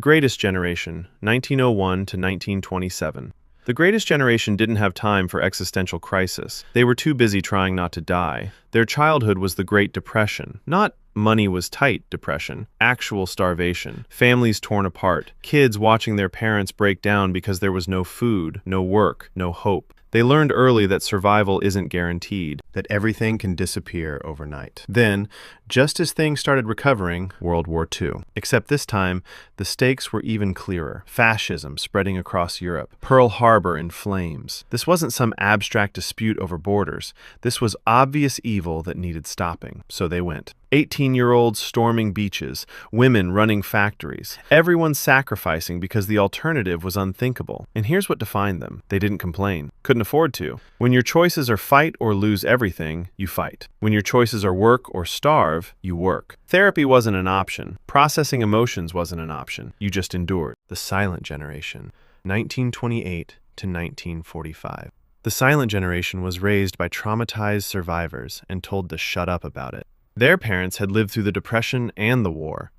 Greatest Generation, 1901 to 1927. The Greatest Generation didn't have time for existential crisis. They were too busy trying not to die. Their childhood was the Great Depression, not money was tight depression, actual starvation, families torn apart, kids watching their parents break down because there was no food, no work, no hope. They learned early that survival isn't guaranteed, that everything can disappear overnight. Then, just as things started recovering, World War II. Except this time, the stakes were even clearer. Fascism spreading across Europe. Pearl Harbor in flames. This wasn't some abstract dispute over borders. This was obvious evil that needed stopping. So they went. 18-year-olds storming beaches, women running factories, everyone sacrificing because the alternative was unthinkable. And here's what defined them. They didn't complain. Couldn't afford to. When your choices are fight or lose everything, you fight. When your choices are work or starve, you work. Therapy wasn't an option. Processing emotions wasn't an option. You just endured. The Silent Generation, 1928 to 1945. The Silent Generation was raised by traumatized survivors and told to shut up about it. Their parents had lived through the Depression and the war.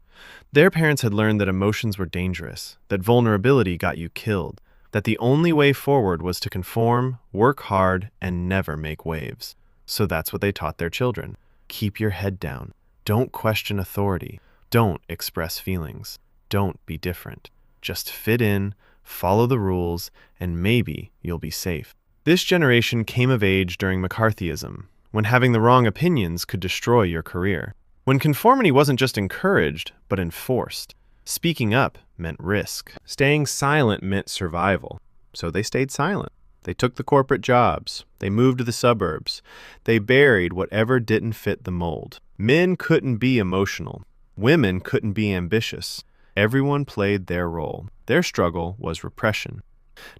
Their parents had learned that emotions were dangerous, that vulnerability got you killed, that the only way forward was to conform, work hard, and never make waves. So that's what they taught their children. Keep your head down. Don't question authority. Don't express feelings. Don't be different. Just fit in, follow the rules, and maybe you'll be safe. This generation came of age during McCarthyism, when having the wrong opinions could destroy your career. When conformity wasn't just encouraged, but enforced. Speaking up meant risk. Staying silent meant survival. So they stayed silent. They took the corporate jobs. They moved to the suburbs. They buried whatever didn't fit the mold. Men couldn't be emotional. Women couldn't be ambitious. Everyone played their role. Their struggle was repression.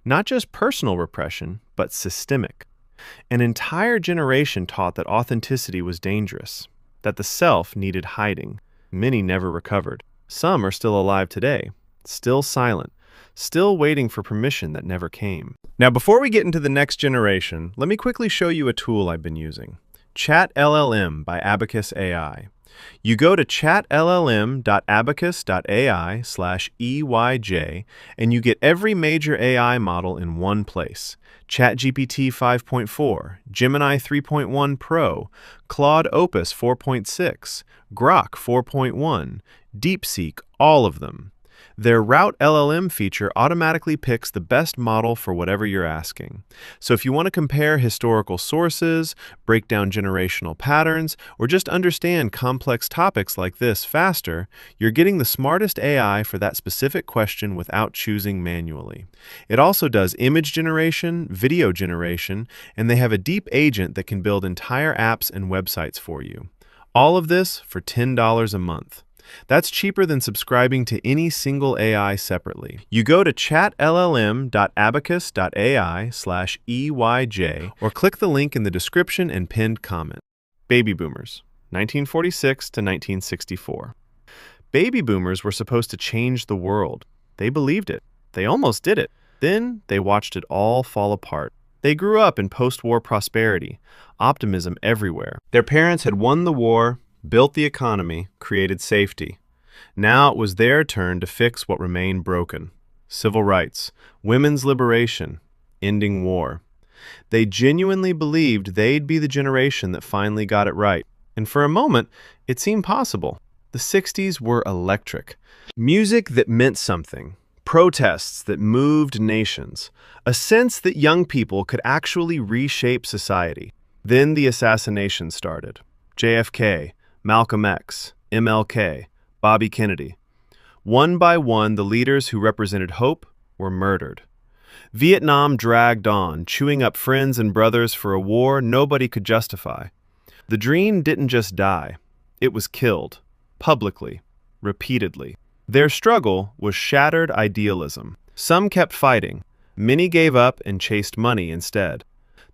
Not just personal repression, but systemic. An entire generation taught that authenticity was dangerous, that the self needed hiding. Many never recovered. Some are still alive today, still silent, still waiting for permission that never came. Now, before we get into the next generation, let me quickly show you a tool I've been using. Chat LLM by Abacus AI. You go to chatllm.abacus.ai/EYJ and you get every major AI model in one place. ChatGPT 5.4, Gemini 3.1 Pro, Claude Opus 4.6, Grok 4.1, DeepSeek, all of them. Their Route LLM feature automatically picks the best model for whatever you're asking. So if you want to compare historical sources, break down generational patterns, or just understand complex topics like this faster, you're getting the smartest AI for that specific question without choosing manually. It also does image generation, video generation, and they have a deep agent that can build entire apps and websites for you. All of this for $10 a month. That's cheaper than subscribing to any single AI separately. You go to chatllm.abacus.ai/EYJ or click the link in the description and pinned comment. Baby Boomers, 1946 to 1964. Baby Boomers were supposed to change the world. They believed it. They almost did it. Then they watched it all fall apart. They grew up in post-war prosperity, optimism everywhere. Their parents had won the war, built the economy, created safety. Now it was their turn to fix what remained broken. Civil rights, women's liberation, ending war. They genuinely believed they'd be the generation that finally got it right. And for a moment, it seemed possible. The 60s were electric. Music that meant something. Protests that moved nations. A sense that young people could actually reshape society. Then the assassinations started. JFK, Malcolm X, MLK, Bobby Kennedy. One by one, the leaders who represented hope were murdered. Vietnam dragged on, chewing up friends and brothers for a war nobody could justify. The dream didn't just die. It was killed. Publicly. Repeatedly. Their struggle was shattered idealism. Some kept fighting. Many gave up and chased money instead.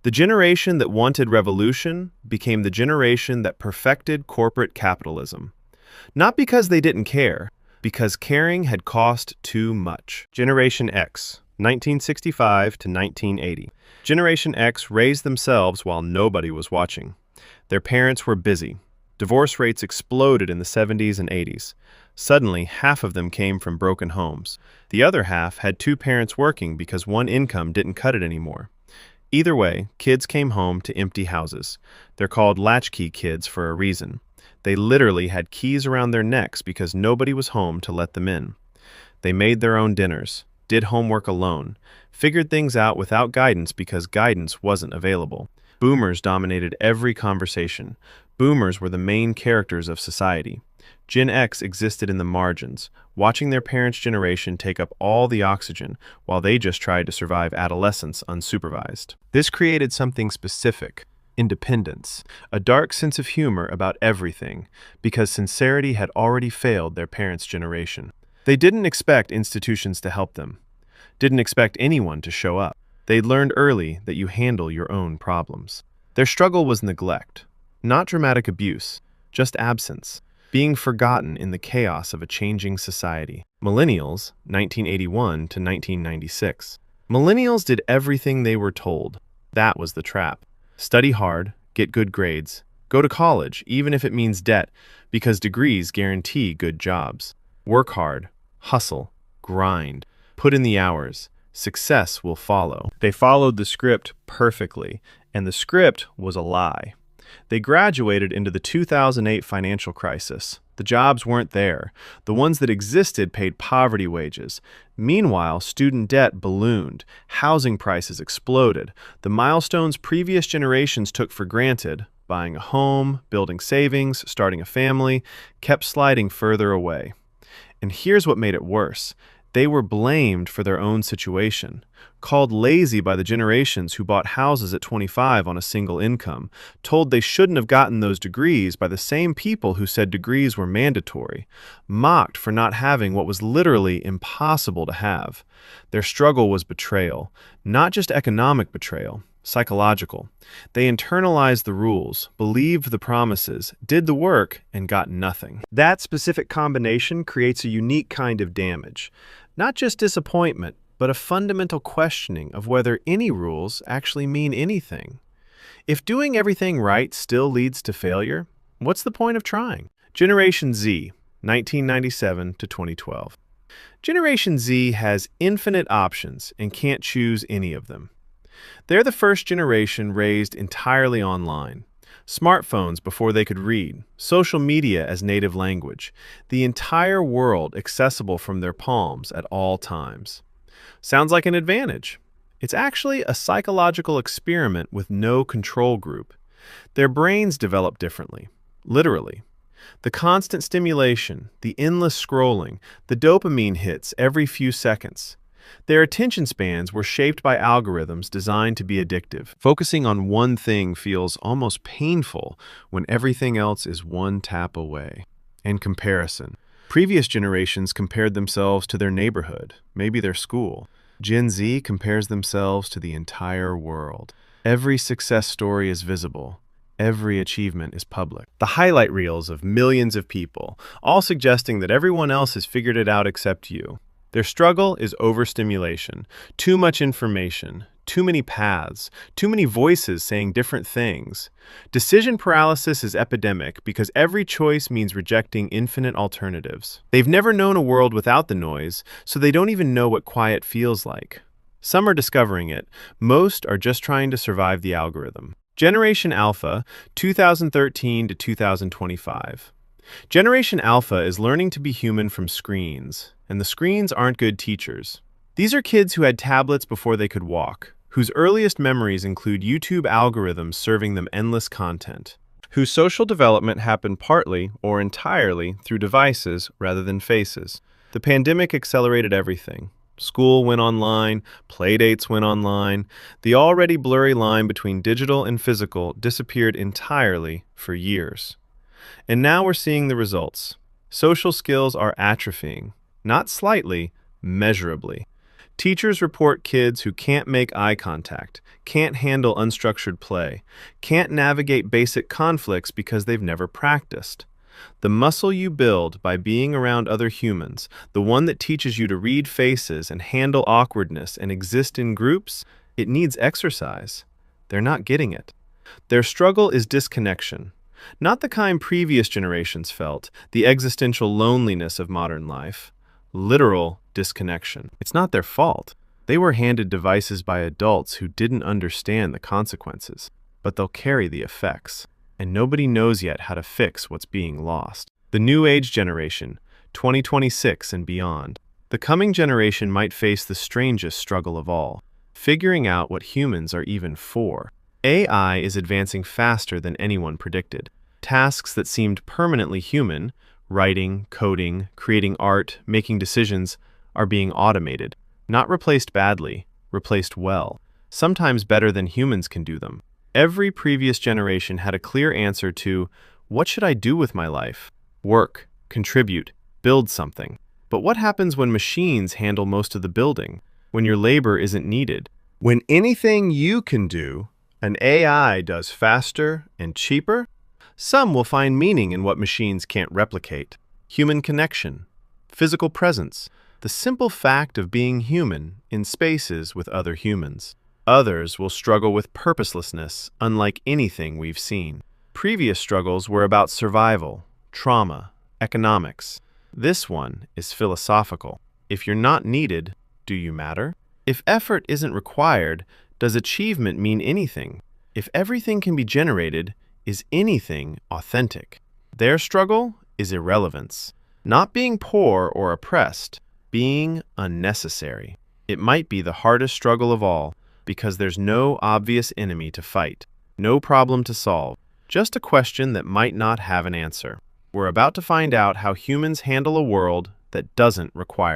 The generation that wanted revolution became the generation that perfected corporate capitalism. Not because they didn't care, because caring had cost too much. Generation X, 1965 to 1980. Generation X raised themselves while nobody was watching. Their parents were busy. Divorce rates exploded in the 70s and 80s. Suddenly, half of them came from broken homes. The other half had two parents working because one income didn't cut it anymore. Either way, kids came home to empty houses. They're called latchkey kids for a reason. They literally had keys around their necks because nobody was home to let them in. They made their own dinners, did homework alone, figured things out without guidance because guidance wasn't available. Boomers dominated every conversation. Boomers were the main characters of society. Gen X existed in the margins, watching their parents' generation take up all the oxygen while they just tried to survive adolescence unsupervised. This created something specific: independence, a dark sense of humor about everything, because sincerity had already failed their parents' generation. They didn't expect institutions to help them, didn't expect anyone to show up. They'd learned early that you handle your own problems. Their struggle was neglect, not dramatic abuse, just absence, being forgotten in the chaos of a changing society. Millennials, 1981 to 1996. Millennials did everything they were told. That was the trap. Study hard, get good grades, go to college, even if it means debt, because degrees guarantee good jobs. Work hard, hustle, grind, put in the hours. Success will follow. They followed the script perfectly, and the script was a lie. They graduated into the 2008 financial crisis. The jobs weren't there. The ones that existed paid poverty wages. Meanwhile, student debt ballooned. Housing prices exploded. The milestones previous generations took for granted, buying a home, building savings, starting a family, kept sliding further away. And here's what made it worse. They were blamed for their own situation, called lazy by the generations who bought houses at 25 on a single income, told they shouldn't have gotten those degrees by the same people who said degrees were mandatory, mocked for not having what was literally impossible to have. Their struggle was betrayal, not just economic betrayal, psychological. They internalized the rules, believed the promises, did the work, and got nothing. That specific combination creates a unique kind of damage. Not just disappointment, but a fundamental questioning of whether any rules actually mean anything. If doing everything right still leads to failure, what's the point of trying? Generation Z, 1997 to 2012. Generation Z has infinite options and can't choose any of them. They're the first generation raised entirely online. Smartphones before they could read, social media as native language, the entire world accessible from their palms at all times. Sounds like an advantage. It's actually a psychological experiment with no control group. Their brains develop differently, literally. The constant stimulation, the endless scrolling, the dopamine hits every few seconds. Their attention spans were shaped by algorithms designed to be addictive. Focusing on one thing feels almost painful when everything else is one tap away. In comparison, previous generations compared themselves to their neighborhood, maybe their school. Gen Z compares themselves to the entire world. Every success story is visible. Every achievement is public. The highlight reels of millions of people, all suggesting that everyone else has figured it out except you. Their struggle is overstimulation, too much information, too many paths, too many voices saying different things. Decision paralysis is epidemic because every choice means rejecting infinite alternatives. They've never known a world without the noise, so they don't even know what quiet feels like. Some are discovering it. Most are just trying to survive the algorithm. Generation Alpha, 2013 to 2025. Generation Alpha is learning to be human from screens, and the screens aren't good teachers. These are kids who had tablets before they could walk, whose earliest memories include YouTube algorithms serving them endless content, whose social development happened partly or entirely through devices rather than faces. The pandemic accelerated everything. School went online, playdates went online. The already blurry line between digital and physical disappeared entirely for years. And now we're seeing the results. Social skills are atrophying, not slightly, measurably. Teachers report kids who can't make eye contact, can't handle unstructured play, can't navigate basic conflicts because they've never practiced. The muscle you build by being around other humans, the one that teaches you to read faces and handle awkwardness and exist in groups, it needs exercise. They're not getting it. Their struggle is disconnection. Not the kind previous generations felt, the existential loneliness of modern life. Literal disconnection. It's not their fault. They were handed devices by adults who didn't understand the consequences, but they'll carry the effects. And nobody knows yet how to fix what's being lost. The New Age generation, 2026 and beyond. The coming generation might face the strangest struggle of all, figuring out what humans are even for. AI is advancing faster than anyone predicted. Tasks that seemed permanently human, writing, coding, creating art, making decisions, are being automated. Not replaced badly, replaced well. Sometimes better than humans can do them. Every previous generation had a clear answer to, what should I do with my life? Work, contribute, build something. But what happens when machines handle most of the building? When your labor isn't needed? When anything you can do, an AI does faster and cheaper? Some will find meaning in what machines can't replicate. Human connection, physical presence, the simple fact of being human in spaces with other humans. Others will struggle with purposelessness unlike anything we've seen. Previous struggles were about survival, trauma, economics. This one is philosophical. If you're not needed, do you matter? If effort isn't required, does achievement mean anything? If everything can be generated, is anything authentic? Their struggle is irrelevance. Not being poor or oppressed, being unnecessary. It might be the hardest struggle of all, because there's no obvious enemy to fight, no problem to solve, just a question that might not have an answer. We're about to find out how humans handle a world that doesn't require them.